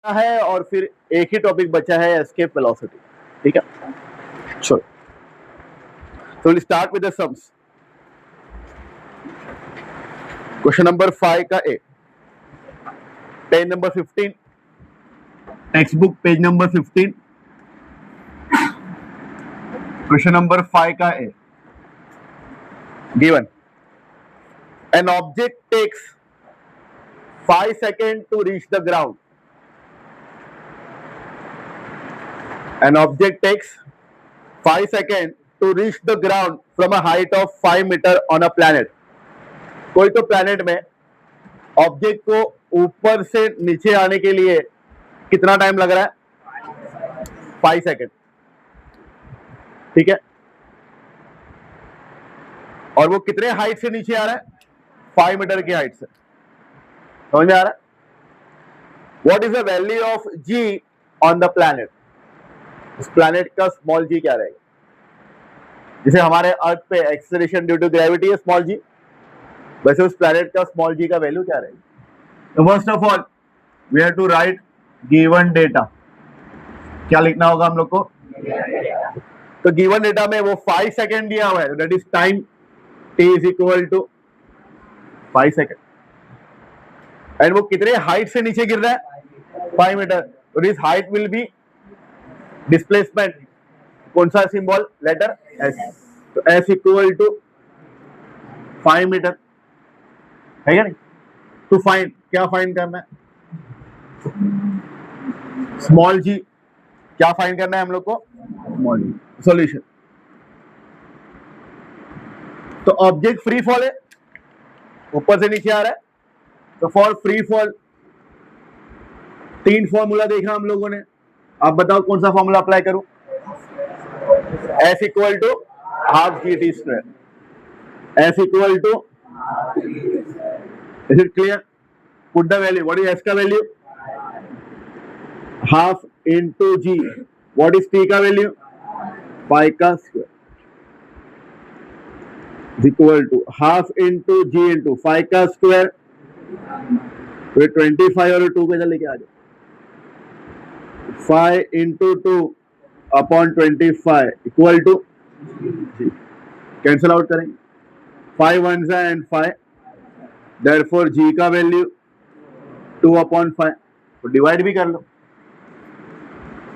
है और फिर एक ही टॉपिक बचा है एस्केप वेलोसिटी। ठीक है, चलो तो will start with the sums. Question number 5 का a, page number 15, text book page number 15, question number 5 का a, given an object takes 5 seconds to reach the ground. An object takes 5 seconds to reach the ground from a height of 5 meters on a planet. कोई तो planet में object को ऊपर से नीचे आने के लिए कितना टाइम लग रहा है? 5 सेकेंड। ठीक है, और वो कितने हाइट से नीचे आ रहा है? 5 मीटर की हाइट से। समझ में आ रहा है? What is the value of g on the planet? उस प्लैनेट का स्मॉल जी क्या रहेगा? जैसे हमारे अर्थ पे एक्सेलरेशन ड्यू टू ग्रेविटी है स्मॉल जी, वैसे उस प्लैनेट का स्मॉल जी का वैल्यू क्या रहेगा? तो first of all we have to write given data. क्या लिखना होगा हम लोग को? तो गिवन डेटा में वो 5 सेकेंड दिया हुआ है, that is time t is equal to 5 second. And वो कितने हाइट से नीचे गिर रहा है? 5 मीटर। तो this height will be displacement. कौन सा सिंबल? Letter S. तो एस इक्वल टू 5 मीटर है क्या नहीं? टू फाइंड, क्या फाइंड करना है? Small g. क्या फाइंड करना है हम लोग को? Small g. सॉल्यूशन। तो ऑब्जेक्ट फ्री फॉल है, ऊपर से नीचे आ रहा है, तो फॉर फ्री फॉल 3 फॉर्मूला देखा हम लोगों ने। आप बताओ कौन सा फॉर्मूला अप्लाई करूं? S equal to half G T square. S equal to, is it clear? Put the value. What is S का value? Half into g. What is t का वैल्यू? पाई का square equal to half into g into 5 का square. 25 और 2 को लेके आ जाओ। 5 into 2 upon 25 equal to g. Cancel out करेंगे, 5 1 एंड 5, देयरफॉर जी का वैल्यू 2 अपॉन 5। तो डिवाइड भी कर लो,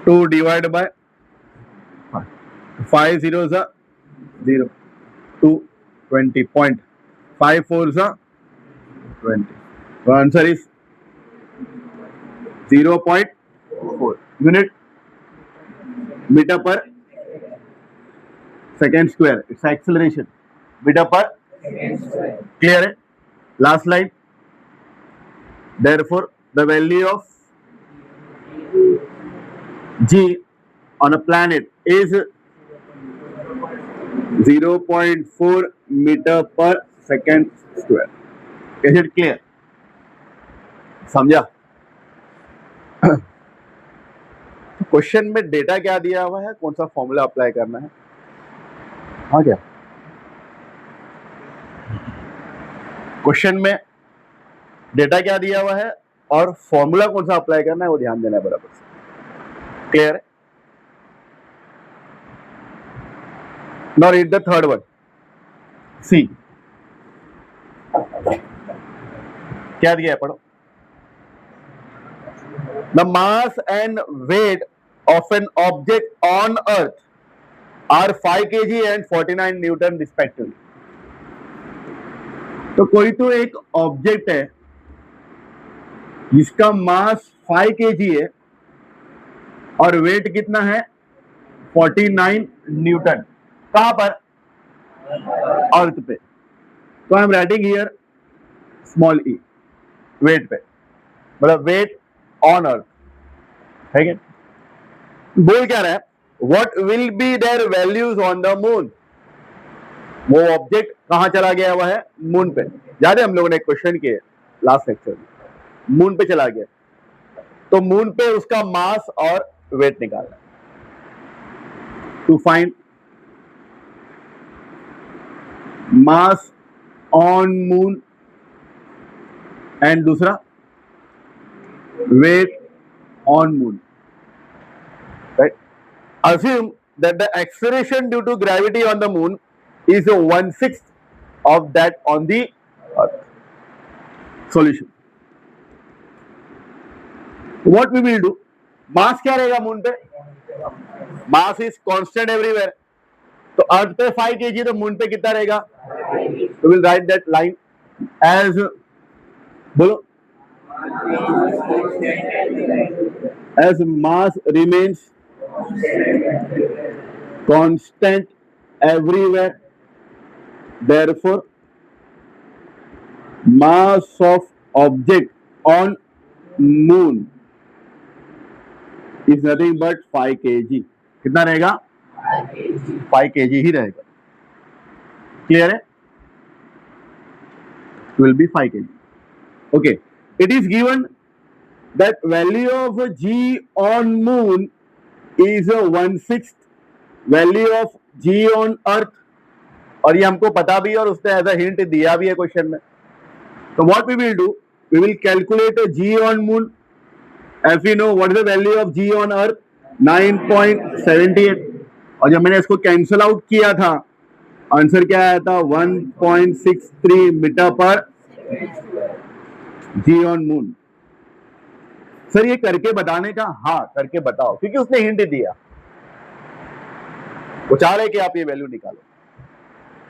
2 डिवाइड बाय 5 0 सा 0, 2 20 पॉइंट 5 4 सा 20। तो answer is 0.4 unit metre per second square. It's acceleration metre per. Clear है? Last line, therefore the value of g on a planet is 0.4 metre per second square. Is it clear? समझा? क्वेश्चन में data क्या दिया हुआ है, कौन सा फॉर्मूला अप्लाई करना है? हाँ, क्या क्वेश्चन में डेटा क्या दिया हुआ है और फॉर्मूला कौन सा अप्लाई करना है, वो ध्यान देना है बराबर से। क्लियर है? Now read the third one, C. क्या दिया है, पढ़ो। The mass and weight of an object on Earth are 5 kg and 49 Newton respectively. तो कोई तो एक ऑब्जेक्ट है जिसका मास 5 kg है और वेट कितना है? 49 न्यूटन। कहां पर? अर्थ पे। तो I am writing here small e, weight पे, मतलब वेट ऑन अर्थ है क्या? बोल क्या रहा है? What will be their values on the moon? वो ऑब्जेक्ट कहां चला गया हुआ है? मून पे। याद है हम लोगों ने क्वेश्चन किए लास्ट लेक्चर में, मून पे चला गया, तो मून पे उसका मास और वेट निकालना। To find mass on moon and दूसरा weight on moon, right? Assume that the acceleration due to gravity on the moon is 1/6 of that on the earth. Solution. What we will do? मास क्या रहेगा moon पे? Mass is constant everywhere. तो अर्थ पे 5 kg, तो moon पे कितना रहेगा? तो will write that line as, बोलो, as mass remains constant everywhere, therefore mass of object on moon is nothing but 5 kg. कितना रहेगा? 5 kg ही रहेगा. क्लियर है? will be 5 kg. Okay, it is given that value of G on moon is 1/6 value of G on earth, और ये हमको पता भी है और उसने एज अ हिंट दिया भी है क्वेश्चन में. तो what we will do, we will calculate G on moon. As we know, what is the value of G on earth? 9.78. और जब मैंने इसको कैंसिल आउट किया था, आंसर क्या आया था? 1.63 मीटर पर G on moon. सर ये करके बताने का? हाँ, करके बताओ, क्योंकि उसने हिंट दिया. वो चाह रहे कि आप ये वैल्यू निकालो.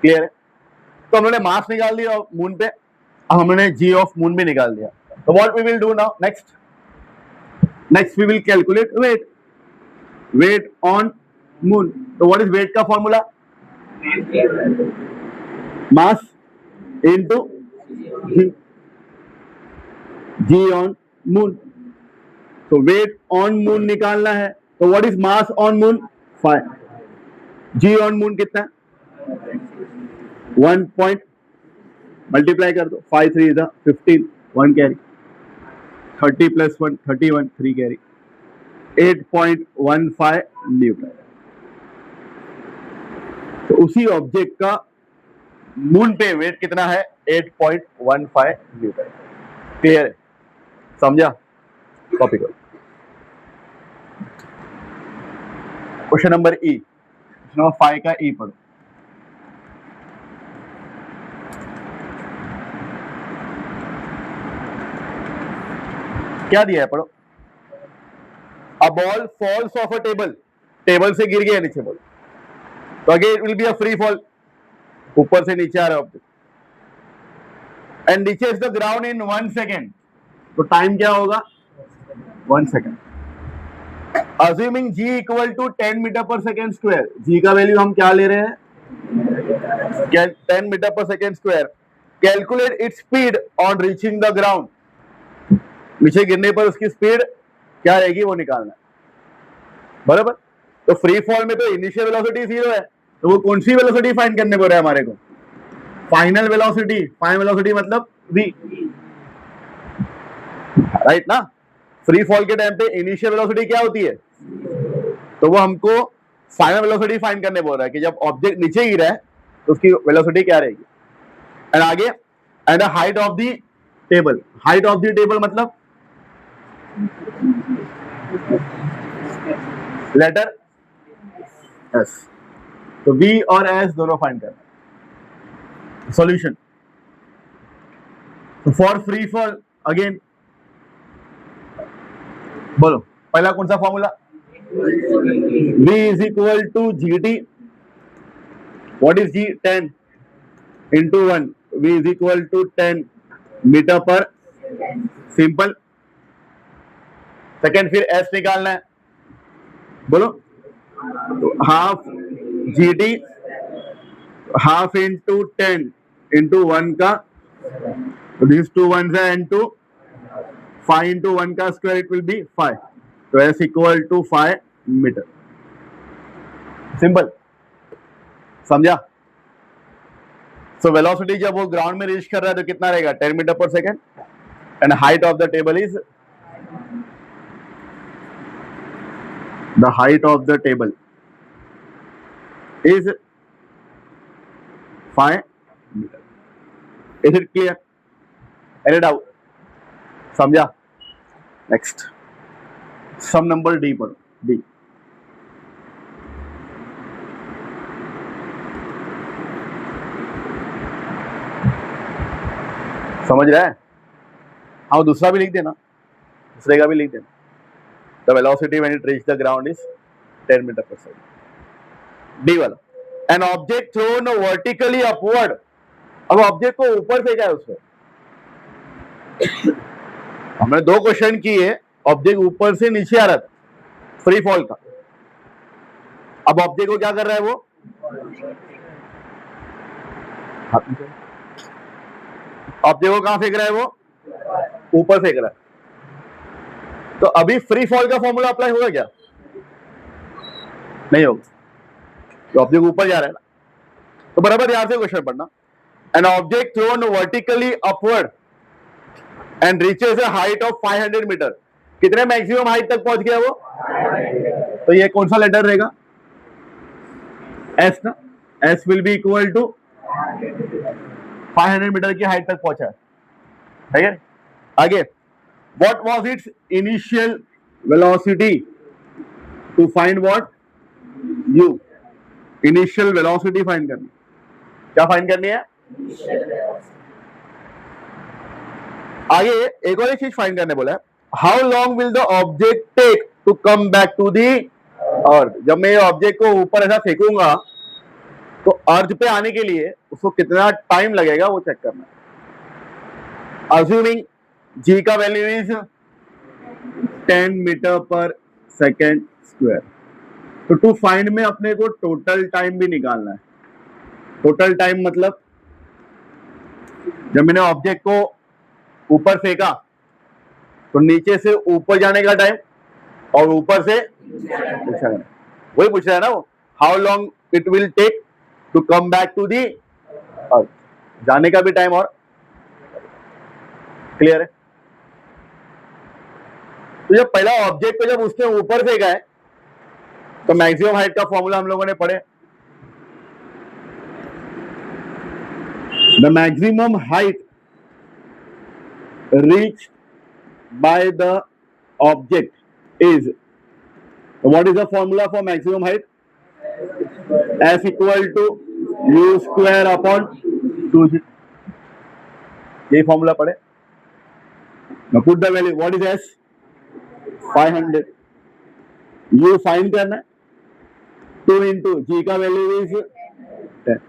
क्लियर है? तो हमने मास निकाल दिया मून पे, हमने G ऑफ मून भी निकाल दिया. तो what we will do now? Next we will calculate weight on moon. तो व्हाट इज वेट का formula? Mass into G on moon. तो वेट ऑन मून निकालना है. तो what is mass on moon? 5. G on moon कितना है? 1 point multiply कर दो. 5 3 इज 15, 1 कैरी. 30 + 1 31, 3 कैरी. 8.15 न्यूटन. तो उसी ऑब्जेक्ट का मून पे वेट कितना है? 8.15 न्यूटन. क्लियर है? समझा? कॉपी करो. Question number E, question number 5 का ई पढ़ो. क्या दिया है? पढ़ो. A ball falls off a table से गिर गया नीचे बॉल. तो again it will be a free fall. ऊपर से नीचे आ रहा है object and reaches the ground in 1 second. तो टाइम क्या होगा? 1 second. Assuming G equal to 10 metre per second square. G का वैल्यू हम क्या ले रहे हैं? 10 metre per second square. Calculate its speed on reaching the ground. नीचे गिरने पर उसकी स्पीड क्या रहेगी वो निकालना है. बराबर. तो फ्री फॉल में तो इनिशियल वेलोसिटी 0 है, तो वो कौन सी वेलोसिटी फाइंड करने बोल रहा है हमारे को? Final velocity. फाइनल वेलोसिटी मतलब v, राइट ना? फ्री फॉल के टाइम पे इनिशियल वेलोसिटी क्या होती है? तो वो हमको फाइनल वेलोसिटी फाइंड करने बोल रहा है कि जब ऑब्जेक्ट नीचे गिरा है तो उसकी वेलोसिटी क्या रहेगी. एंड आगे, and the height of the table. Height of the table मतलब लेटर S. तो V और S दोनों फाइंड करना. Solution. For free fall again बोलो, पहला कौन सा formula? V is equal to GT. What is G? 10 into 1. V is equal to 10 metre per. Simple. Second, फिर S निकालना है. बोलो. Half GT, half into 10 into 1 का, दिस 2 1s है, इंटू 5 इंटू 1 का स्क्वायर, इट विल बी 5. तो S equal to 5 metre. Simple. समझा? So velocity जब वो ग्राउंड में रीच कर रहा है तो कितना रहेगा? 10 metre per second. And height of the table is, the height of the table is 5 meter. Is it clear? Any doubt? समझा? Next. सम नंबर डी पढ़ो, डी। समझ रहा है? हाँ, दूसरा भी लिख देना, दूसरे का भी लिख देना। The velocity when it reach the ground is 10 metre per second. D वाला, an object thrown vertically upward. अब ऑब्जेक्ट को ऊपर फेंका है उसने। हमने दो क्वेश्चन किए, ऑब्जेक्ट ऊपर से नीचे आ रहा था, फ्री फॉल का। अब ऑब्जेक्ट को क्या कर रहा है वो? ऑब्जेक्ट को कहां फेंक रहा है वो? ऊपर फेंक रहा है। तो अभी फ्री फॉल का फॉर्मूला अप्लाई होगा क्या? नहीं होगा, तो ऑब्जेक्ट ऊपर जा रहा है ना। तो बराबर यहां से क्वेश्चन पढ़ना, an object thrown vertically upward and reaches a height of 500 metre. कितने मैक्सिमम हाइट तक पहुंच गया वो? तो ये कौन सा लेटर रहेगा? एस ना। S will be equal to 500 metre की हाइट तक पहुंचा है, ठीक है। आगे, what was its initial velocity to find what? U. Initial velocity find करनी। क्या फाइंड करनी है? आगे एक और चीज फाइंड करने बोला है, how long will the object take to come back to the earth. जब मैं ये ऑब्जेक्ट को ऊपर ऐसा फेंकूंगा तो अर्थ पे आने के लिए उसको कितना टाइम लगेगा वो चेक करना है। अज्यूमिंग जी का value is 10 metre per second square. तो टू फाइंड में अपने को टोटल टाइम भी निकालना है। टोटल टाइम मतलब जब मैंने ऑब्जेक्ट को ऊपर फेंका तो नीचे से ऊपर जाने का टाइम और ऊपर से वही पूछ रहा है ना वो, how long it will take to come back to the earth. जाने का भी टाइम और क्लियर है। तो जब पहला ऑब्जेक्ट को जब उसने ऊपर फेंका है तो मैक्सिमम हाइट का फॉर्मूला हम लोगों ने पढ़े, the maximum height reached by the object is, what is the formula for maximum height? S equal to u square upon 2g। यही फॉर्मूला पढ़े। Now put the value, what is S? 500। u find करना है, 2 into g का value is 10।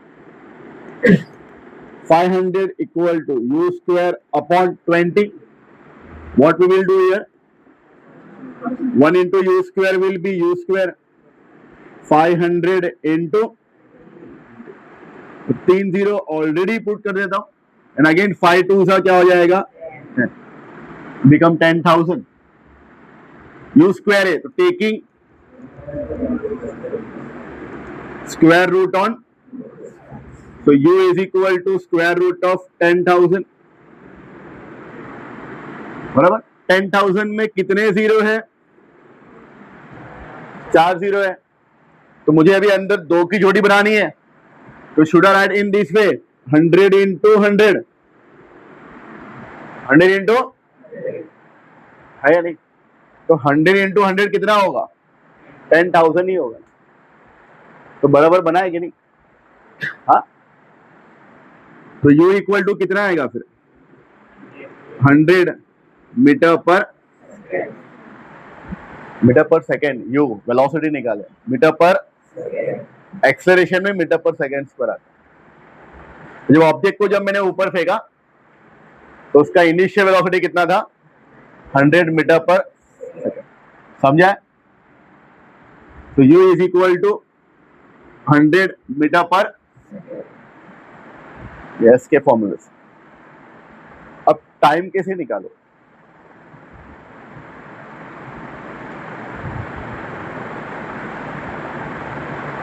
500 equal to u square upon 20। What we will do here? 1 into u square will be u square। 500 into 3 0 already put कर देता हूं, and again 5 2 सा क्या हो जाएगा? बिकम 10,000। u स्क्वायर है तो taking square root on, so u is equal to square root of 10,000। बराबर। 10,000 में कितने जीरो है? 4 जीरो है। तो मुझे अभी अंदर 2 की जोड़ी बनानी है, तो should I write in this way, 100 into 100। 100 into है या नहीं? तो 100 into 100 कितना होगा? 10,000 ही होगा। तो बराबर बनाए कि नहीं? हाँ, तो u इक्वल टू कितना आएगा फिर? 100 metre per second. u velocity निकाले, मीटर पर एक्सेलरेशन में मीटर पर सेकेंड पर आता है। जब ऑब्जेक्ट को जब मैंने ऊपर फेंका तो उसका इनिशियल वेलोसिटी कितना था? 100 मीटर पर सेकेंड। समझा? तो u is equal to 100 metre per S के फॉर्मूले से। अब टाइम कैसे निकालो?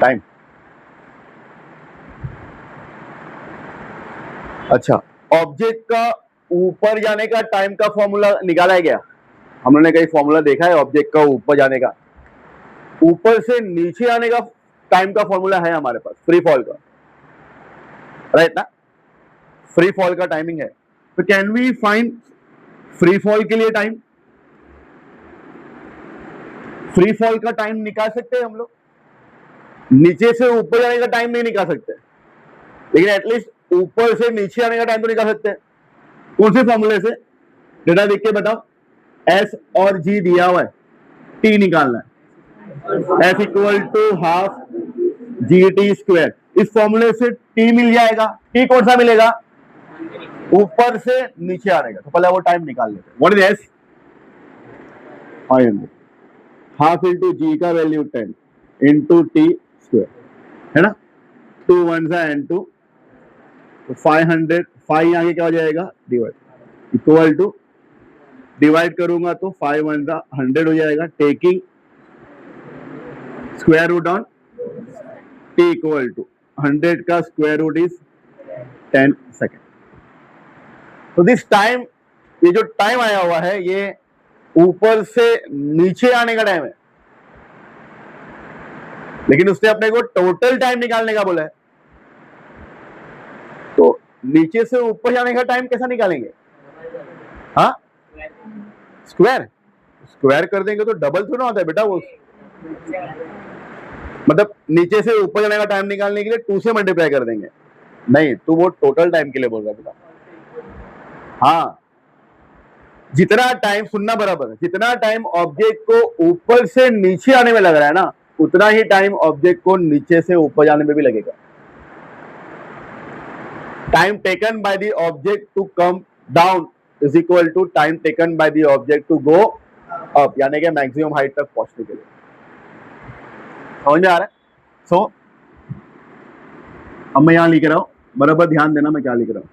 टाइम, अच्छा, ऑब्जेक्ट का ऊपर जाने का टाइम का फॉर्मूला निकाला है क्या? हम लोगों ने कहीं फॉर्मूला देखा है ऑब्जेक्ट का ऊपर जाने का? ऊपर से नीचे आने का टाइम का फॉर्मूला है हमारे पास, फ्री फॉल का, राइट ना? फ्री फॉल का टाइमिंग है। तो can we find free fall के लिए टाइम? फ्री फॉल का टाइम निकाल सकते हैं हम लोग, नीचे से ऊपर जाने का टाइम नहीं निकाल सकते, लेकिन एटलीस्ट ऊपर से नीचे आने का टाइम तो निकाल सकते हैं। कौन से फॉर्मूले से? डेटा देख के बताओ। एस और जी दिया हुआ है, टी निकालना है, S equal to half G T square. इस फॉर्मूले से टी मिल जाएगा। टी कौन सा मिलेगा? ऊपर से नीचे आने का। तो पहले वो टाइम निकाल लेते हैं। What is S? Half into g का वैल्यू 10 इंटू टी स्क्वायर, है ना? 2 1 एंड 2, तो 500, 5 आगे क्या हो जाएगा? डिवाइड, इक्वल टू, डिवाइड करूंगा तो 5 1 100 हो जाएगा, taking square root on T equal to 100 का स्क्वायर रूट इज 10 सेकेंड। तो दिस टाइम, ये जो टाइम आया हुआ है ये ऊपर से नीचे आने का टाइम है, लेकिन उसने अपने को टोटल टाइम निकालने का बोला है। तो नीचे से ऊपर जाने का टाइम कैसा निकालेंगे? हाँ, स्क्वायर, स्क्वायर कर देंगे तो डबल थोड़ा होता है बेटा। वो मतलब नीचे से ऊपर जाने का टाइम निकालने के लिए 2 से मल्टीप्लाई कर देंगे, नहीं, तो वो टोटल टाइम के लिए बोल रहा है बेटा। हाँ, जितना टाइम, सुनना बराबर है, जितना टाइम ऑब्जेक्ट को ऊपर से नीचे आने में लग रहा है ना, उतना ही टाइम ऑब्जेक्ट को नीचे से ऊपर जाने में भी लगेगा। Time taken by the object to come down is equal to time taken by the object to go up, यानी कि मैक्सिमम हाइट तक पहुंचने के लिए। समझ में आ रहा है? सो अब मैं यहां लिख रहा हूं, बराबर ध्यान देना मैं क्या लिख रहा हूं।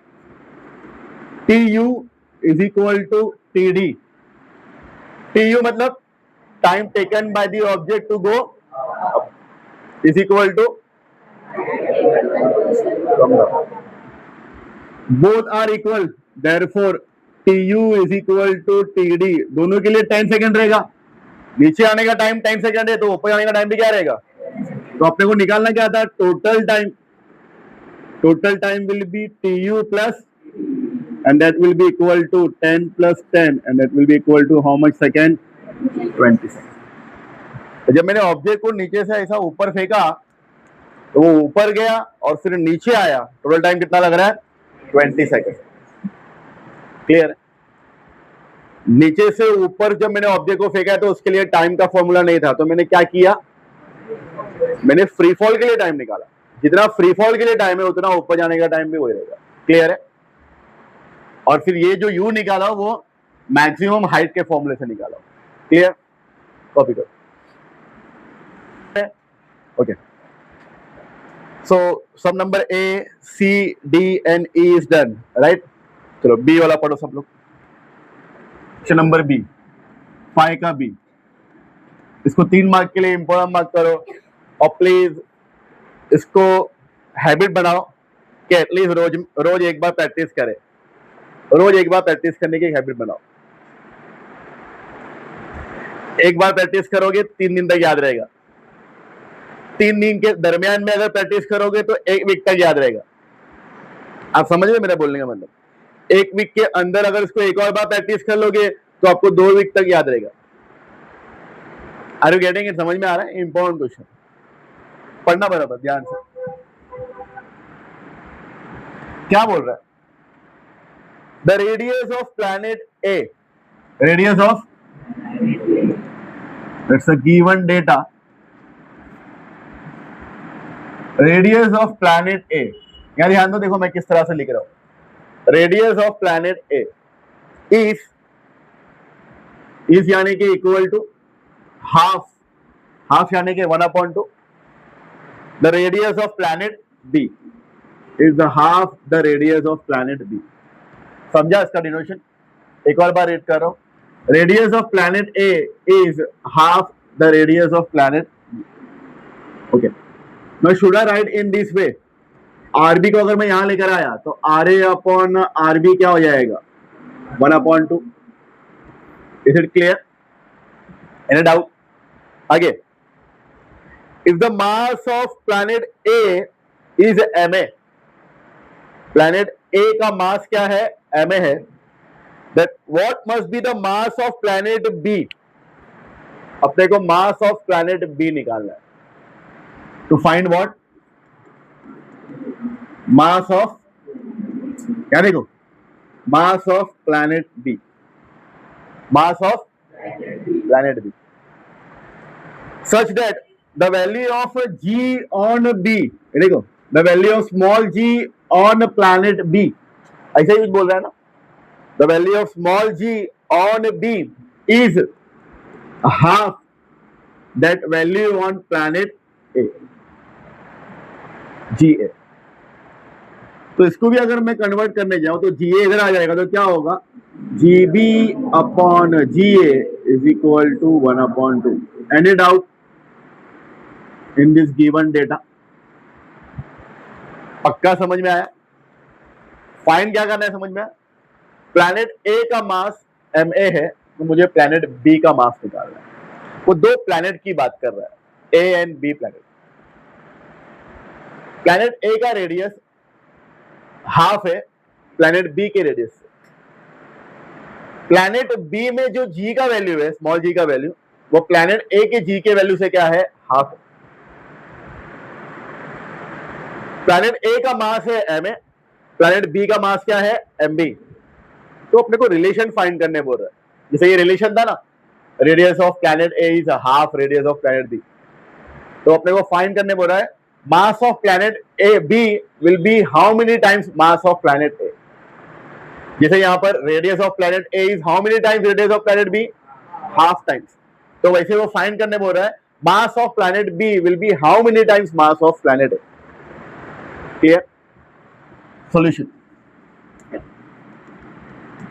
T u is equal to t d. T u मतलब time taken by the object to go up is equal to, both are equal, therefore t u is equal to t d. दोनों के लिए 10 second रहेगा। नीचे आने का time 10 second है, तो ऊपर आने का टाइम भी क्या रहेगा? तो अपने को निकालना क्या था? Total time. Total time will be T U plus, and that will be equal to 10 plus 10, and that will be equal to how much second? 20 second. तो जब मैंने ऑब्जेक्ट को नीचे से ऐसा ऊपर फेंका तो वो ऊपर गया और फिर नीचे आया, टोटल टाइम कितना लग रहा है? 20 सेकेंड। क्लियर? नीचे से ऊपर जब मैंने ऑब्जेक्ट को फेंका तो उसके लिए टाइम का फॉर्मूला नहीं था, तो मैंने क्या किया? मैंने फ्री फॉल के लिए टाइम निकाला। जितना फ्री फॉल के लिए टाइम है उतना ऊपर जाने का टाइम भी वही रहेगा। क्लियर है? और फिर ये जो यू निकाला वो मैक्सिमम हाइट के फॉर्मूले से निकाला। क्लियर? कॉपी करो। ओके, सो सब number A C D and E is done, right? चलो बी वाला पढ़ो सब लोग। क्वेश्चन नंबर बी, 5 का बी। इसको 3 मार्क के लिए इंपॉर्टेंट मार्क करो, और प्लीज इसको हैबिट बनाओ कि एटलीस्ट रोज एक बार प्रैक्टिस करें। रोज एक बार प्रैक्टिस करने की हैबिट बनाओ। एक बार प्रैक्टिस करोगे 3 दिन तक याद रहेगा। 3 दिन के दरमियान में अगर प्रैक्टिस करोगे तो 1 वीक तक याद रहेगा। आप समझ रहे मेरा बोलने का मतलब? 1 वीक के अंदर अगर इसको एक और बार प्रैक्टिस कर लोगे तो आपको 2 वीक तक याद रहेगा। Are you getting it? समझ में आ रहा है? इंपॉर्टेंट क्वेश्चन, पढ़ना बराबर ध्यान से। क्या बोल रहा है? The radius of planet A, radius of, it's a given data, radius of planet A. यहां ध्यान दो, देखो मैं किस तरह से लिख रहा हूं। Radius of planet A is यानी कि इक्वल टू हाफ, हाफ यानी कि 1/2। The radius of planet B is the half the radius of planet B. समझा इसका डिनोशन? एक और बार रीड कर रहा हूं। Radius of planet A is half the radius of planet B. Okay, मैं should I write in this way? RB को अगर मैं यहां लेकर आया तो आर ए अपॉन आरबी क्या हो जाएगा? 1/2। Is it clear? Any doubt? आगे, if the mass of planet A is ma, planet A का मास क्या है? ma है। That what must be the mass of planet B? अपने को मास ऑफ प्लैनेट बी निकालना है। To find what? Mass of, क्या देखो, mass of planet B, mass of planet B, such that the value of g on b, देखो, the value of small g on planet b, ऐसा ही कुछ बोल रहा है ना, the value of small g on b is half that value on planet a, ga। तो इसको भी अगर मैं कन्वर्ट करने जाऊं तो ga इधर आ जाएगा, तो क्या होगा, gb upon ga is equal to 1/2। Any doubt in this given data? पक्का समझ में आया? फाइंड क्या करना है समझ में आया? प्लैनेट ए का मास ma है, तो मुझे प्लैनेट बी का मास निकालना है। वो दो प्लैनेट की बात कर रहा है, A and B planet. Planet A का रेडियस हाफ है प्लैनेट बी के रेडियस से। प्लैनेट बी में जो जी का वैल्यू है, स्मॉल जी का वैल्यू, वो प्लैनेट ए के जी के वैल्यू से क्या है, हाफ है। प्लैनेट ए का मास है एम ए, प्लैनेट बी का मास क्या है, एम बी। तो अपने को रिलेशन फाइंड करने बोल रहा है। जैसे ये रिलेशन था ना, radius of planet A is half radius of planet B, तो अपने को फाइंड करने बोल रहा है mass of planet A B will be how many times mass of planet A. जैसे यहां पर radius of planet A is how many times radius of planet B, half times. तो वैसे वो फाइंड करने बोल रहा है mass of planet B will be how many times mass of planet A. Clear? Solution.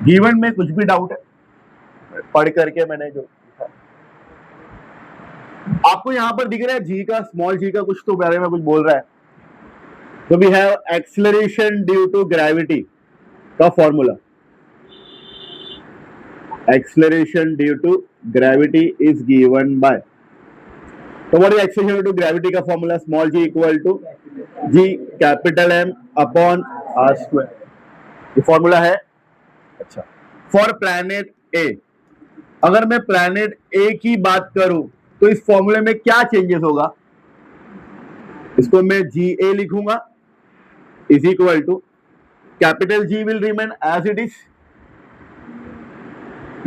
Given में कुछ भी डाउट है? पढ़ करके मैंने जो आपको यहां पर दिख रहा है जी का, स्मॉल जी का कुछ तो बारे में कुछ बोल रहा है। तो we have acceleration due to gravity का formula, acceleration due to gravity is given by, तो what is acceleration due to gravity का formula, small g equal to G capital M upon are square, ये formula है। अच्छा, for planet ए, अगर मैं planet ए की बात करूं तो इस फॉर्मूले में क्या चेंजेस होगा, इसको मैं जी ए लिखूंगा is equal to capital G will remain as it is,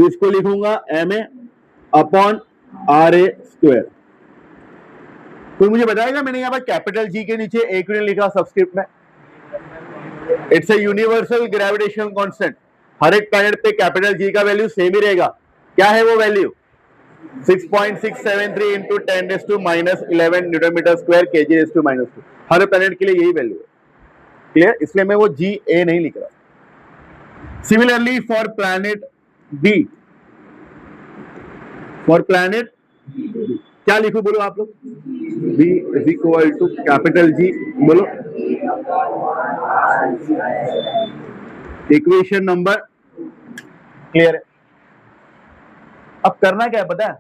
इसको लिखूंगा M A upon R A square. कोई मुझे बताएगा मैंने यहाँ पर कैपिटल जी के नीचे ए क्यों नहीं लिखा सबस्क्रिप्ट में? It's a universal gravitational constant, हर एक प्लैनेट पे कैपिटल जी का वैल्यू सेम ही रहेगा। क्या है वो वैल्यू? 6.673 इंटू 10⁻⁻11 न्यूटन मीटर स्क्वायर kg⁻²। हर प्लैनेट के लिए यही वैल्यू है। क्लियर? इसलिए मैं वो जी ए नहीं लिख रहा। Similarly for planet B, for planet क्या लिखो बोलो आप लोग? B is equal to capital G, बोलो इक्वेशन नंबर। क्लियर है? अब करना क्या है पता है?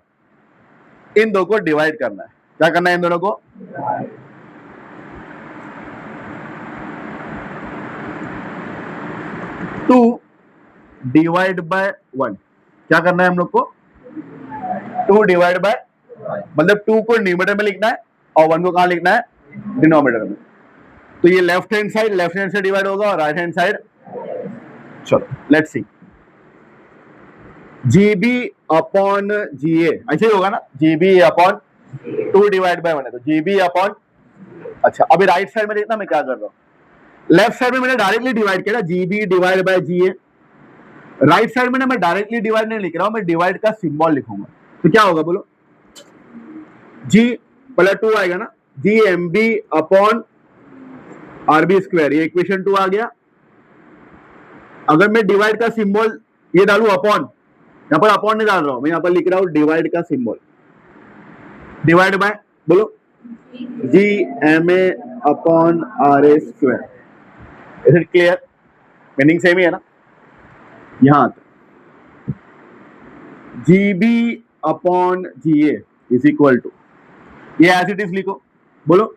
इन दो को डिवाइड करना है। क्या करना है इन दोनों को? 2 डिवाइड बाय 1। क्या करना है हम लोग को? 2 डिवाइड बाय, मतलब 2 को न्यूमरेटर में लिखना है और 1 को कहां लिखना है? डिनोमिनेटर में। तो ये लेफ्ट हैंड साइड से डिवाइड होगा और राइट हैंड साइड, चलो let's see, GB upon GA ऐसे ही होगा ना, GB अपॉन 2 डिवाइड बाय 1 है तो GB अपॉन। अच्छा, अभी राइट साइड में देखना मैं क्या कर रहा हूँ। लेफ्ट साइड में मैंने डायरेक्टली डिवाइड किया ना, GB divide by GA। Right side में ना मैं डायरेक्टली डिवाइड नहीं लिख रहा हूं, मैं डिवाइड का सिंबल लिखूंगा। तो क्या होगा बोलो? G पहले 2 आएगा ना, GMB अपॉन RB स्क्वायर, ये इक्वेशन 2 आ गया। अगर मैं डिवाइड का सिंबल ये डालू अपॉन, यहां पर अपॉन नहीं डाल रहा हूं मैं, यहां पर लिख रहा हूं डिवाइड का सिंबल, डिवाइड बाय, बोलो GMA upon RA square. Is it clear? Meaning same ही है ना। यहां GB upon GA is equal to, ये एज इट इज लिखो, बोलो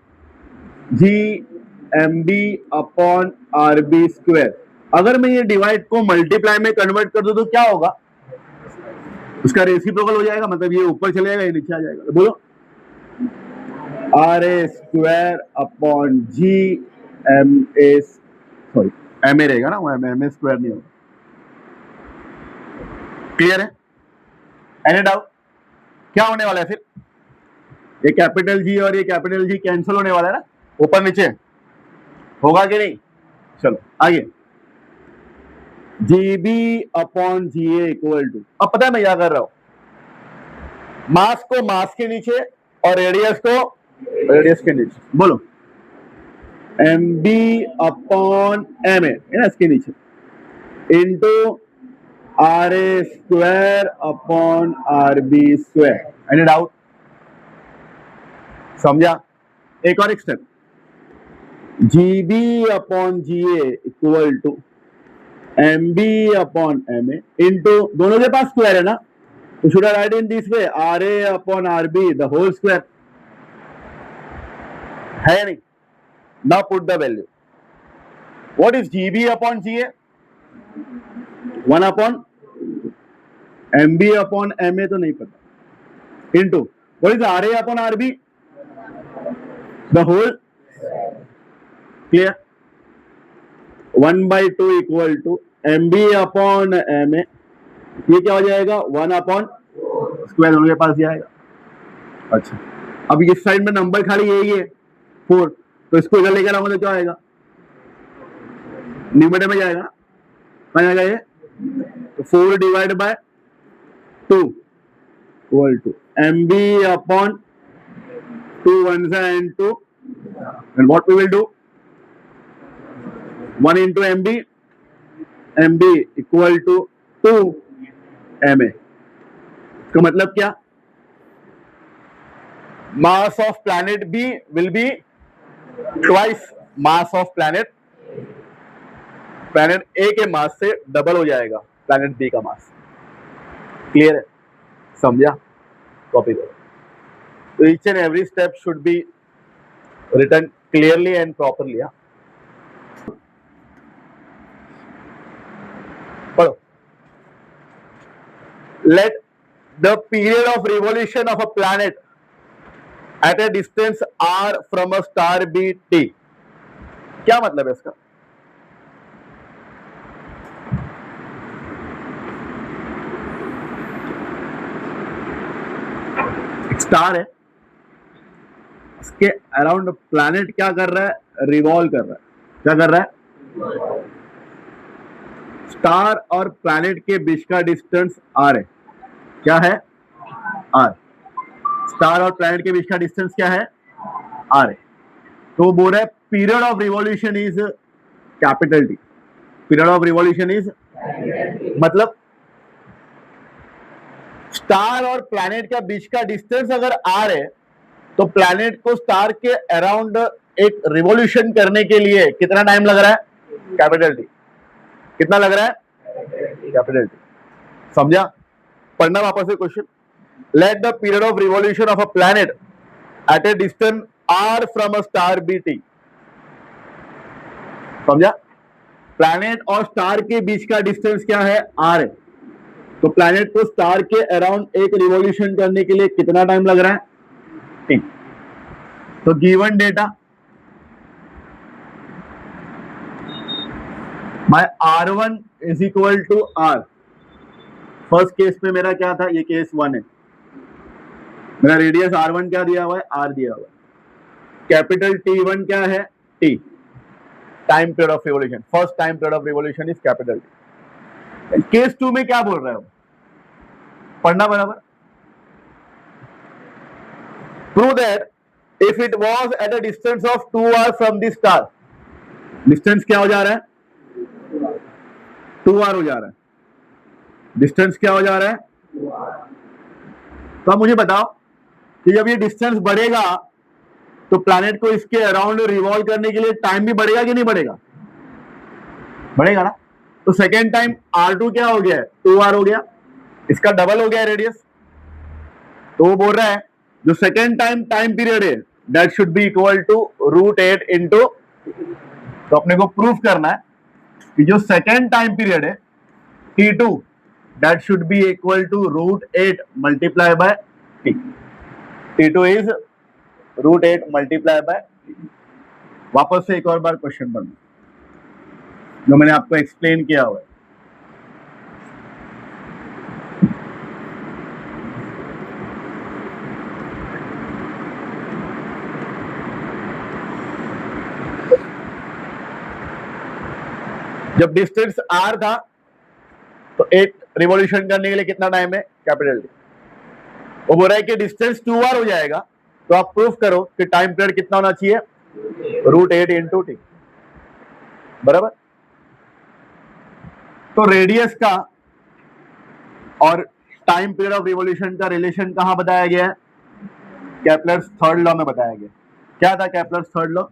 GMB अपॉन RB स्क्वायर। अगर मैं ये डिवाइड को मल्टीप्लाई में कन्वर्ट कर दूं तो क्या होगा? उसका रेसिप्रोकल हो जाएगा, मतलब ये ऊपर चले जाएगा, ये नीचे आ जाएगा। तो बोलो RA square upon G MA, sorry MA रहेगा ना, वो MA स्क्वायर नहीं होगा। क्लियर है? Any doubt? क्या होने वाला है फिर? ये कैपिटल G और ये कैपिटल G कैंसिल होने वाला है ना, ऊपर नीचे होगा कि नहीं? चलो आगे, GB upon GA equal to, अब पता है मैं क्या कर रहा हूं, मास को मास के नीचे और रेडियस को रेडियस के नीचे, बोलो MB अपॉन MA है ना, इसके नीचे into RA square upon RB square. Any doubt? समझा? एक और एक step, GB upon GA equal to MB upon MA into, दोनों के पास स्क्वायर है ना, तो should I write in this way, RA upon RB the whole square, है या नहीं? Now put the value, what is GB upon GA? 1 upon MB upon MA तो नहीं पता, into what is RA upon RB the whole, clear? 1/2 equal to MB upon MA, ये क्या हो जाएगा 1 अपॉन स्क्वायर, दोनों के पास ये आएगा। अच्छा, अब इस साइड में नंबर खाली यही है 4, तो इसको इधर लेकर आऊंगा तो क्या आएगा, न्यूमरेटर में जाएगा ना, कहाँ जाएगा ये, तो 4 divide by 2 equal to MB upon 2 1 and 2, and what we will do, 1 into MB equal to 2 MA। इसका मतलब क्या, mass of planet B will be twice mass of planet A के मास से डबल हो जाएगा प्लैनेट B का मास। Clear है? समझा? कॉपी करो। तो each and every step should be written clearly and properly. पढ़ो, let the period of revolution of a planet at a distance r from a star be t। क्या मतलब है इसका? एक स्टार है, इसके अराउंड प्लैनेट क्या कर रहा है, रिवॉल्व कर रहा है। क्या कर रहा है? स्टार और प्लैनेट के बीच का डिस्टेंस r है। क्या है? r। स्टार और प्लैनेट के बीच का डिस्टेंस क्या है? r है। तो बोल रहा है period of revolution is capital T। Period of revolution is, मतलब स्टार और प्लैनेट के बीच का डिस्टेंस अगर r है, तो प्लैनेट को स्टार के अराउंड एक रिवॉल्यूशन करने के लिए कितना टाइम लग रहा है? Capital T। कितना लग रहा है? Capital T। समझा? पढ़ना वापस से क्वेश्चन, let the period of revolution of a planet at a distance r from a star be t। समझा? प्लैनेट और स्टार के बीच का डिस्टेंस क्या है? r है। तो प्लैनेट को स्टार के अराउंड एक रिवॉल्यूशन करने के लिए कितना टाइम लग रहा है? t। तो given data by r1 is equal to r। First case में मेरा क्या था, ये केस 1 है, मेरा रेडियस r1 क्या दिया हुआ है? r दिया हुआ है। कैपिटल T1 क्या है? t, time period of revolution, first time period of revolution is capital T। Case 2 में क्या बोल रहे हो? पढ़ना बराबर। Prove that if it was at a distance of 2r from the star, distance क्या हो जा रहा है? 2r हो जा रहा है। डिस्टेंस क्या हो जा रहा है? तो अब मुझे बताओ कि जब ये डिस्टेंस बढ़ेगा तो प्लैनेट को इसके अराउंड रिवॉल्व करने के लिए टाइम भी बढ़ेगा कि नहीं बढ़ेगा? बढ़ेगा ना। तो सेकेंड टाइम r2 क्या हो गया है? 2r हो गया, इसका डबल हो गया रेडियस। तो वो बोल रहा है जो सेकेंड टाइम पीरियड है that should be equal to √8 into, तो अपने को प्रूफ करना है कि जो सेकेंड टाइम पीरियड है T2 that should be equal to √8 multiplied by t. t2 is √8 multiplied by t. वापस से एक और बार क्वेश्चन पढ़ना जो मैंने आपको एक्सप्लेन किया हुआ है. जब डिस्टेंस r था तो एक रिवॉल्यूशन करने के लिए कितना टाइम है, कैपिटल टी. वो बोल रहा है कि डिस्टेंस 2r हो जाएगा तो आप प्रूफ करो कि टाइम पीरियड कितना होना चाहिए, √8 इंटू टी. बराबर. तो रेडियस का और टाइम पीरियड ऑफ रिवॉल्यूशन का रिलेशन कहां बताया गया है, केपलर्स थर्ड लॉ में बताया गया. क्या था Kepler's third law?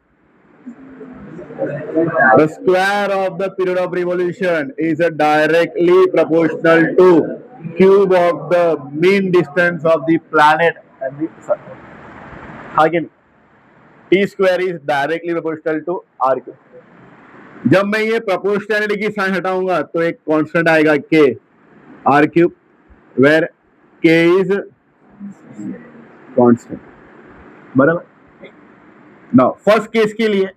The square of the period of revolution is directly proportional to cube of the mean distance of the planet and the sun. Again, t square is directly proportional to r cube. जब मैं ये proportionality की sign हटाऊंगा तो एक constant आएगा k r cube, where k is constant. बराबर. Now first case के लिए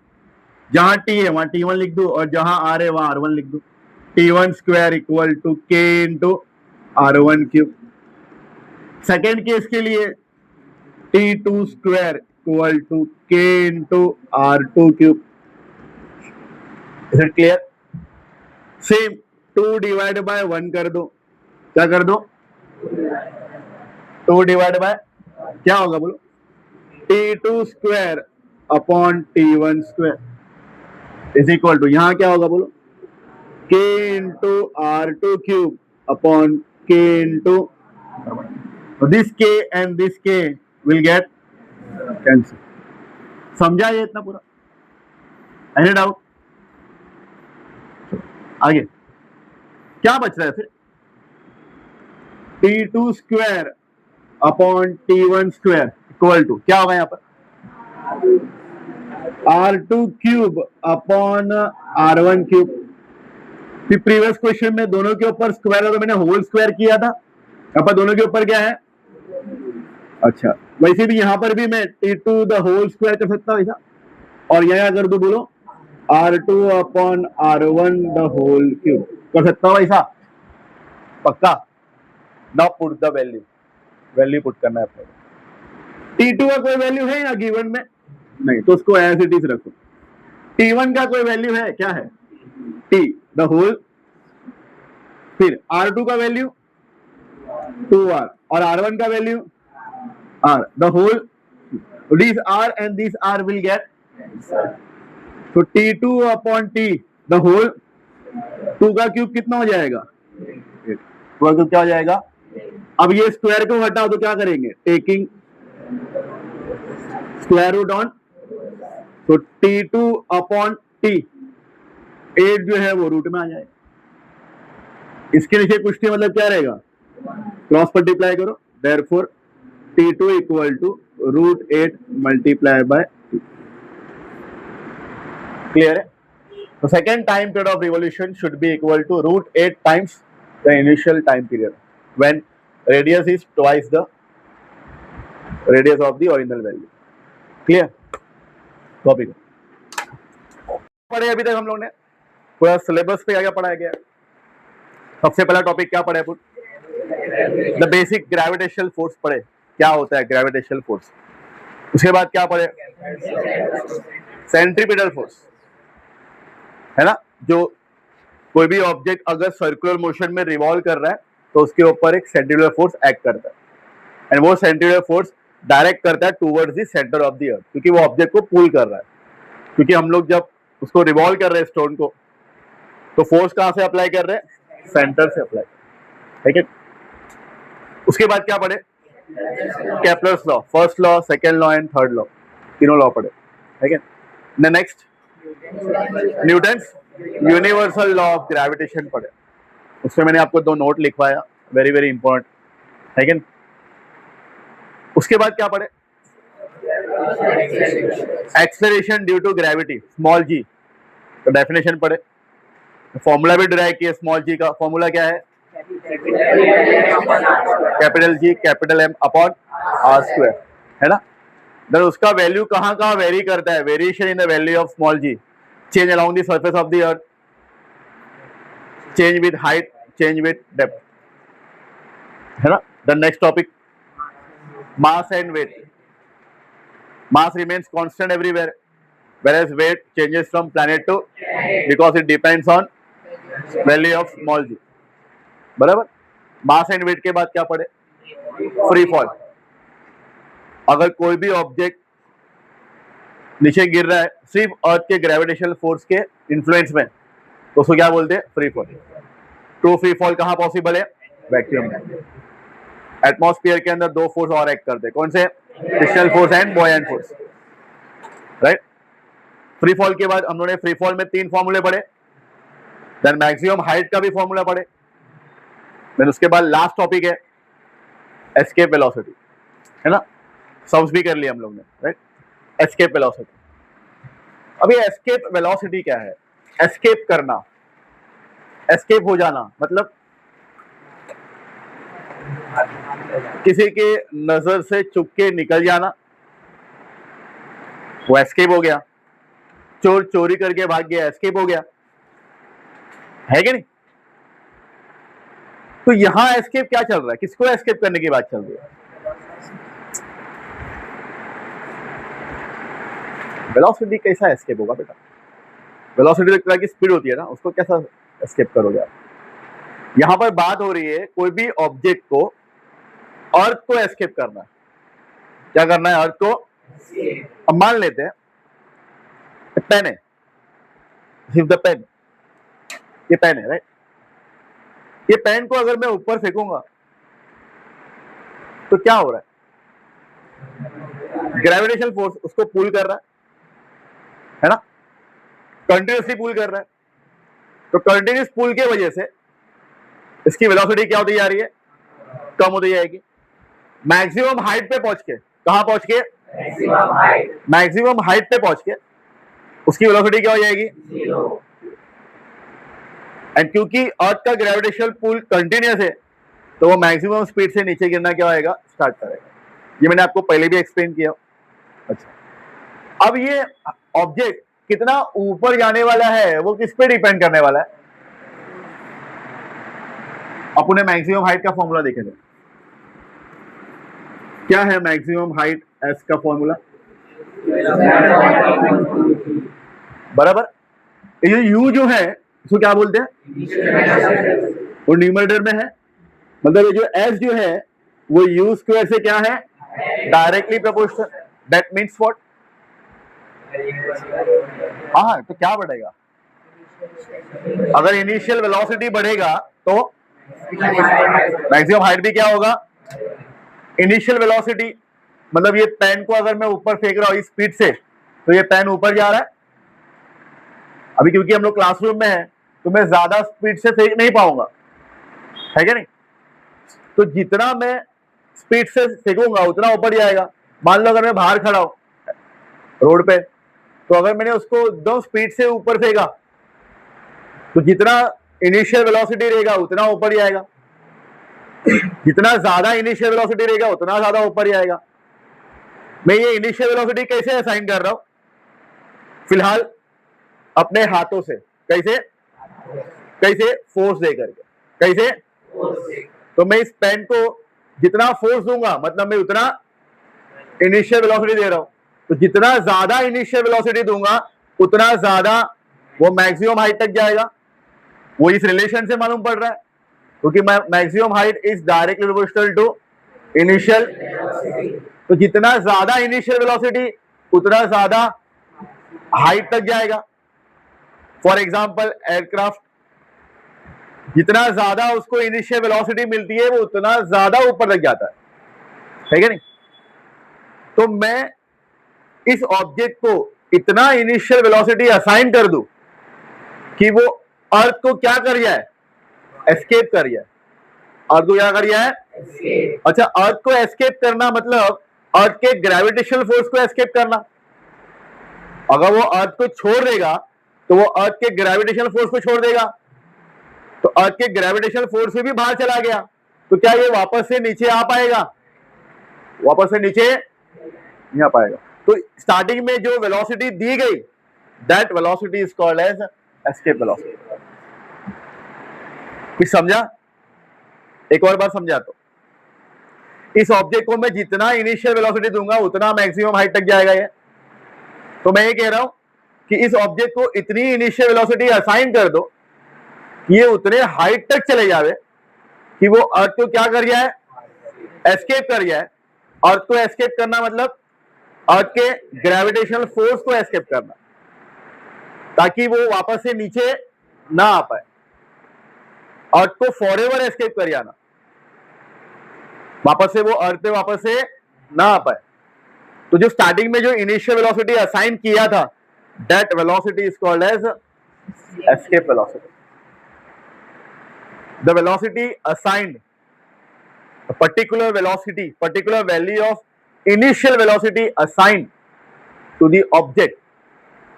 जहां t है वहां t1 लिख दू और जहां r है वहां r1 लिख दू. t1 square equal to k into r1 cube. Second case के लिए t2 square equal to k into r2 cube. Is it clear? Same 2 divide by 1 कर दो. क्या कर दो? 2 डिवाइड बाय क्या होगा बोलो? t2 square upon t1 square is equal to यहां क्या होगा बोलो? k into r2 cube upon k into this k and this k will get cancel. समझा ये इतना पूरा? Any doubt? आगे क्या बच रहा है फिर? t2 square upon t1 square equal to क्या होगा यहाँ पर? r2 cube upon r1 cube. फिर प्रीवियस क्वेश्चन में दोनों के ऊपर स्क्वायर है तो मैंने होल स्क्वायर किया था. यहाँ पर दोनों के ऊपर क्या है? अच्छा, वैसे भी यहाँ पर भी मैं t2 द होल स्क्वायर कर सकता हूँ ऐसा. और यहाँ कर दो बोलो r2 upon r1 the whole cube कर सकता हूँ ऐसा. पक्का? Now put the value. Value put करना है. t2 का कोई वैल्यू है या गिवन में? नहीं, तो उसको एज इट इज रखो. t1 का कोई वैल्यू है? क्या है? t the whole. फिर r2 का वैल्यू 2r और r1 का value r the whole. This r and this r will get. तो t2 upon t the whole. 2 का क्यूब कितना हो जाएगा? 2 का क्यूब क्या हो जाएगा? अब ये स्क्वायर को हटाओ तो क्या करेंगे? Taking square root on. तो t2 अपॉन t 8 जो है वो रूट में आ जाए. इसके नीचे कुछ नहीं, मतलब क्या रहेगा? क्रॉस मल्टीप्लाई करो. Therefore t2 equal to √8 multiply by t. Clear है? तो second time period of revolution should be equal to √8 times the initial time period when radius is twice the radius of the original value. Clear? Topic पढ़े अभी तक हम लोग ने पूरा syllabus पे क्या पढ़ाया गया. सबसे पहला टॉपिक क्या पढ़े? द बेसिक ग्रेविटेशनल फोर्स पढ़े. क्या होता है ग्रेविटेशनल फोर्स? उसके बाद क्या पढ़े? सेंट्रीपिटल फोर्स है ना. जो कोई भी ऑब्जेक्ट अगर सर्कुलर मोशन में रिवॉल्व कर रहा है तो उसके ऊपर एक सेंट्रीपिटल फोर्स एक्ट करता है एंड वो सेंट्रीपिटल फोर्स डायरेक्ट करता है towards the centre of the अर्थ, क्योंकि वो ऑब्जेक्ट को पुल कर रहा है. क्योंकि हम लोग जब उसको रिवॉल्व कर रहे हैं स्टोन को, तो फोर्स कहां से अप्लाई कर रहे हैं? सेंटर से अप्लाई. ठीक है. उसके बाद क्या पढ़े? Kepler's law, first law, second law and third law, तीनों लॉ पढ़े. ठीक है. Next Newton's universal law of gravitation पढ़े. उसमें मैंने आपको 2 नोट लिखवाया, वेरी वेरी इंपॉर्टेंट. ठीक है. उसके बाद क्या पढ़े? Acceleration due to gravity, small g. तो डेफिनेशन पढ़े. फॉर्मूला भी डिराइव किया स्मॉल g का. फॉर्मूला क्या है? Capital G capital M upon are square, है ना। देन उसका वैल्यू कहाँ कहाँ वेरी करता है, variation in the value of small G, change along the surface of the earth, change with height, change with depth, है ना। The next topic, mass and weight. Mass remains constant everywhere, whereas weight changes from planet to because it depends on value of small g, बराबर। मास and wait के बाद क्या पढ़े, free fall. अगर कोई भी ऑब्जेक्ट नीचे गिर रहा है सिर्फ अर्थ के ग्रेविटेशनल फोर्स के इन्फ्लुएंस में, तो उसको क्या बोलते हैं, free fall. True free fall कहां पॉसिबल है, वैक्यूम में। एटमॉस्फेयर के अंदर दो फोर्स और एक्ट करते हैं, कौन से, frictional force and buoyant force, right. Free fall के बाद हम लोगों ने फ्री फॉल में 3 फॉर्मूले पढ़े, देन मैक्सिमम हाइट का भी फॉर्मूला पढ़े, देन उसके बाद लास्ट टॉपिक है एस्केप वेलोसिटी, है ना। सम्स भी कर लिया हम लोग ने, राइट। एस्केप वेलोसिटी, अभी एस्केप वेलोसिटी क्या है, एस्केप करना, एस्केप हो जाना मतलब किसी के नजर से चुप के निकल जाना, वो एस्केप हो गया। चोर चोरी करके भाग गया, एस्केप हो गया, है कि नहीं। तो यहां एस्केप क्या चल रहा है, किसको एस्केप करने की बात चल रही है, वेलोसिटी कैसा एस्केप होगा बेटा, वेलोसिटी एक तरह की स्पीड होती है ना, उसको कैसा एस्केप करोगे आप। यहां पर बात हो रही है कोई भी ऑब्जेक्ट को अर्थ को एस्केप करना है, क्या करना है, अर्थ को। अब मान लेते हैं पेन है, सिर्फ द पेन, ये पेन है, राइट। ये पेन को अगर मैं ऊपर फेंकूंगा तो क्या हो रहा है, ग्रेविटेशनल फोर्स उसको पुल कर रहा है ना, कंटिन्यूसली पुल कर रहा है। तो कंटिन्यूस पुल के वजह से इसकी वेलोसिटी क्या होती जा रही है, कम होती जाएगी। मैक्सिमम हाइट पे पहुंच के, कहां पहुंच के, मैक्सिमम हाइट पे पहुंच के उसकी वेलोसिटी क्या हो जाएगी, एंड क्योंकि अर्थ का ग्रेविटेशनल पुल कंटिन्यूस है तो वो मैक्सिमम स्पीड से नीचे गिरना क्या होएगा, स्टार्ट करेगा। ये मैंने आपको पहले भी एक्सप्लेन किया। अच्छा, अब ये ऑब्जेक्ट कितना ऊपर जाने वाला है वो किस पे डिपेंड करने वाला है, अपने मैक्सिमम हाइट का फॉर्मूला देखेंगे। क्या है मैक्सिमम हाइट एस का फॉर्मूला, बराबर। ये यू जो है इसको क्या बोलते हैं, वो न्यूमरेटर में है, मतलब ये जो एस जो है वो यू स्क्वायर से क्या है, directly proportional. That means what, हाँ, तो क्या बढ़ेगा, अगर इनिशियल वेलोसिटी बढ़ेगा तो मैक्सिमम हाइट भी क्या होगा, इनिशियल वेलोसिटी। मतलब ये पेन को अगर मैं ऊपर फेंक रहा हूं इस स्पीड से तो ये पेन ऊपर जा रहा है। अभी क्योंकि हम लोग क्लासरूम में है तो मैं ज्यादा स्पीड से फेंक नहीं पाऊंगा, है क्या नहीं। तो जितना मैं स्पीड से फेंकूंगा उतना ऊपर जाएगा। मान लो अगर मैं बाहर खड़ा हूं रोड पे, तो अगर मैंने उसको एकदम स्पीड से ऊपर फेंका तो जितना इनिशियल वेलोसिटी रहेगा उतना ऊपर जाएगा, जितना ज्यादा इनिशियल वेलोसिटी रहेगा उतना ज्यादा ऊपर जाएगा। मैं ये इनिशियल वेलोसिटी कैसे असाइन कर रहा हूं, फिलहाल अपने हाथों से, कैसे कैसे फोर्स दे करके, कैसे, तो मैं इस पेन को जितना फोर्स दूंगा मतलब मैं उतना इनिशियल वेलोसिटी दे रहा हूं। तो जितना ज्यादा इनिशियल वेलोसिटी दूंगा उतना ज्यादा वो मैक्सिमम हाइट तक जाएगा। वो इस रिलेशन से मालूम पड़ रहा है क्योंकि maximum height is directly proportional to initial. तो जितना ज्यादा इनिशियल वेलोसिटी उतना ज्यादा हाइट तक जाएगा। फॉर एग्जांपल एयरक्राफ्ट, जितना ज्यादा उसको इनिशियल वेलोसिटी मिलती है वो उतना ज्यादा ऊपर तक जाता है क्या नहीं। तो मैं इस ऑब्जेक्ट को इतना इनिशियल वेलोसिटी असाइन कर दूं कि वो अर्थ को क्या कर जाए, एस्केप कर जाए। अर्थ को क्या कर जाए, अच्छा, अर्थ को एस्केप करना मतलब अर्थ के ग्रेविटेशनल फोर्स को एस्केप करना। अगर वो अर्थ को छोड़ देगा तो वो अर्थ के ग्रेविटेशनल फोर्स को छोड़ देगा, तो अर्थ के ग्रेविटेशनल फोर्स से भी बाहर चला गया, तो क्या ये वापस से नीचे आ पाएगा? वापस से नीचे नहीं आ पाएगा। तो स्टार्टिंग में जो वेलोसिटी दी गई, that velocity is called as escape velocity. कुछ समझा? एक और बार समझा। तो इस ऑब्जेक्ट को मैं जितना इनिशियल वेलोसिटी दूंगा उतना मैक्सिमम हाइट तक जाएगा ये। तो मैं ये कह रहा हूं कि इस ऑब्जेक्ट को इतनी इनिशियल वेलोसिटी असाइन कर दो कि ये उतने हाइट तक चले जावे कि वो अर्थ को क्या कर जाए? एस्केप कर जाए। अर्थ को एस्केप करना मतलब अर्थ के ग्रेविटेशनल फोर्स को एस्केप करना, ताकि वो वापस से नीचे ना आ पाए। अर्थ को फॉरएवर एस्केप कर जाना, वापस से वो अर्थ पे वापस से ना आ पाए। तो जो स्टार्टिंग में जो इनिशियल वेलोसिटी असाइन किया था, that velocity is called as escape velocity. The velocity assigned, a particular velocity, particular value of initial velocity assigned to the object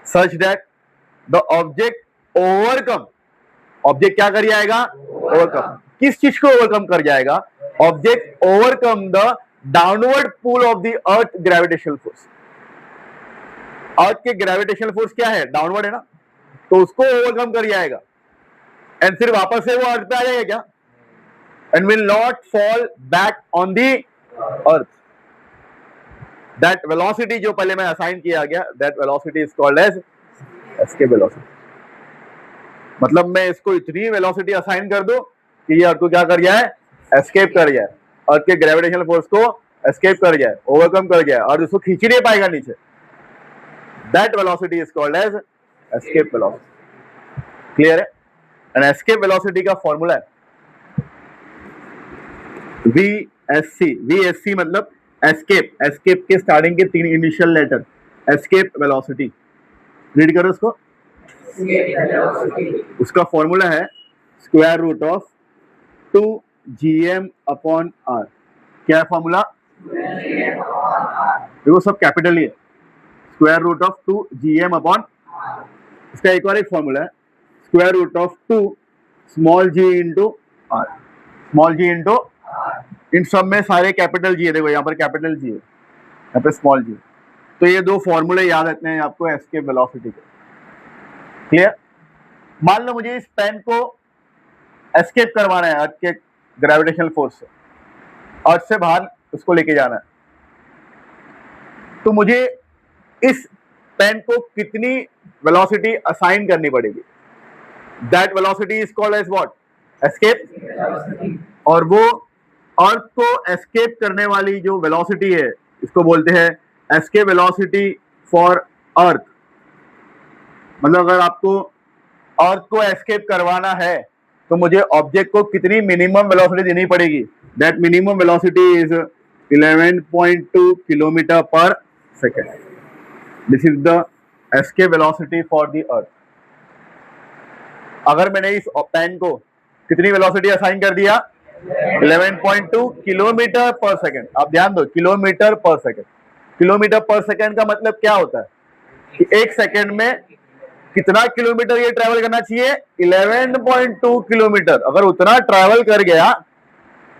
such that the object overcome, object क्या कर जाएगा? overcome। किस चीज को overcome कर जाएगा? object overcome the downward pull of the earth gravitational force। अर्थ के gravitational force क्या है? डाउनवर्ड है ना, तो उसको ओवरकम कर जाएगा एंड फिर वापस से वो अर्थ पे आ जाएगा क्या? and will not fall back on the earth। that velocity जो पहले मैं असाइन किया गया, that velocity is called as escape velocity। मतलब मैं इसको इतनी वेलोसिटी असाइन कर दूं कि ये अर्थ को क्या कर जाए? एस्केप कर जाए, अर्थ के ग्रेविटेशनल फोर्स को एस्केप कर जाए, ओवरकम कर जाए और उसको खींच नहीं पाएगा नीचे। that velocity is called as escape velocity। Clear है? एंड एस्केप वेलोसिटी का फॉर्मूला है VSC। VSC मतलब एस्केप, एस्केप के स्टार्टिंग के 3 initial letter, escape velocity. Read करो उसको। उसका फॉर्मूला है स्क्वायर रूट ऑफ 2gm/r। क्या है फॉर्मूला? देखो सब कैपिटल ही है, स्क्वायर रूट ऑफ 2gm/r। इसका एक और एक फॉर्मूला है square root of 2 small g into r। Small g into, इन सब में सारे कैपिटल जी है। देखो यहाँ पर कैपिटल जी है, यहाँ पे स्मॉल जी। तो ये दो फॉर्मूले याद रखने हैं आपको एस्केप वेलोसिटी के। क्लियर? मान लो मुझे इस पेन को एस्केप करवाना है अर्थ के ग्रेविटेशनल फोर्स से, अर्थ से बाहर उसको लेके जाना है, तो मुझे इस पेन को कितनी वेलोसिटी असाइन करनी पड़ेगी? That velocity is called as what? Escape. और वो अर्थ को एस्केप करने वाली जो वेलोसिटी है, इसको बोलते हैं एस्केप वेलोसिटी फॉर अर्थ। मतलब अगर आपको अर्थ को एस्केप करवाना है तो मुझे ऑब्जेक्ट को कितनी मिनिमम वेलोसिटी देनी पड़ेगी? That minimum velocity is 11.2 kilometre per second. This is the escape velocity for the earth. अगर मैंने इस पेन को कितनी वेलोसिटी असाइन कर दिया? 11.2 किलोमीटर पर सेकेंड। आप ध्यान दो, kilometre per second. Kilometre per second का मतलब क्या होता है कि एक सेकेंड में कितना किलोमीटर ये ट्रैवल करना चाहिए? 11.2 किलोमीटर। अगर उतना ट्रैवल कर गया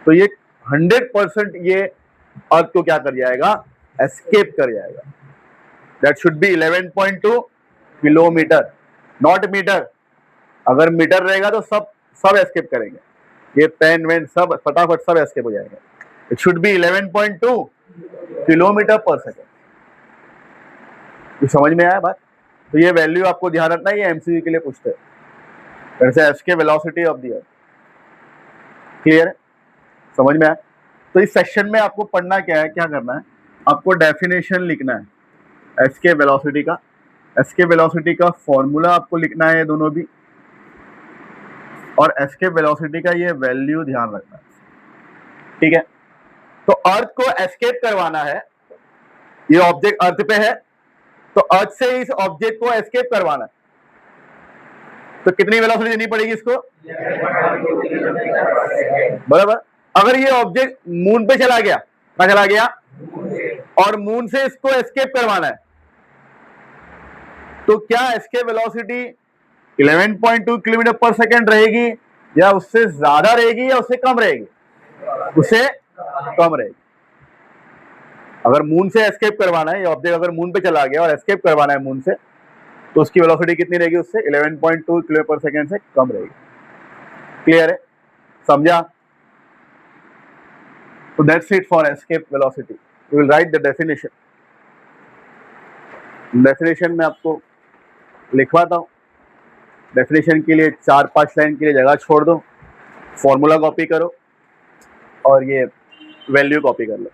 तो ये 100% ये अर्थ को क्या कर जाएगा? एस्केप कर जाएगा। That should be 11.2 kilometre, not metre. अगर मीटर रहेगा तो सब एस्केप करेंगे, ये पेन वेन सब फटाफट सब एस्केप हो जाएगा। It should be 11.2 kilometre per second. समझ में आया बात? तो ये वैल्यू आपको ध्यान रखना है, ये एमसीक्यू के लिए पूछते हैं। वैसे escape velocity of the earth. Clear है? समझ में आया? तो इस सेक्शन में आपको पढ़ना क्या है, क्या करना है? आपको डेफिनेशन लिखना है एस्केप वेलोसिटी का। एस्केप वेलोसिटी का फॉर्मूला आपको लिखना है, ये दोनों भी, और एस्केप वेलोसिटी का ये वैल्यू ध्यान रखना है। ठीक है? तो अर्थ को एस्केप करवाना है, ये ऑब्जेक्ट अर्थ पे है, तो अर्थ से इस ऑब्जेक्ट को एस्केप करवाना है, तो कितनी वेलोसिटी देनी पड़ेगी इसको? बराबर। अगर ये ऑब्जेक्ट मून पे चला गया, कहां चला गया? और मून से इसको एस्केप करवाना है, तो क्या escape velocity 11.2 kilometre per second रहेगी या उससे ज्यादा रहेगी या उससे कम रहेगी? उससे कम रहेगी। अगर मून से एस्केप करवाना है, ये ऑब्जेक्ट अगर मून पे चला गया और एस्केप करवाना है मून से, तो उसकी वेलोसिटी कितनी रहेगी? उससे 11.2 किलोमीटर पर सेकेंड से कम रहेगी। क्लियर है? समझा? So that's it for escape velocity. We will write the definition. Definition में आपको लिखवाता हूँ। डेफिनेशन के लिए 4-5 लाइन के लिए जगह छोड़ दो, फॉर्मूला कॉपी करो और ये वैल्यू कॉपी कर लो।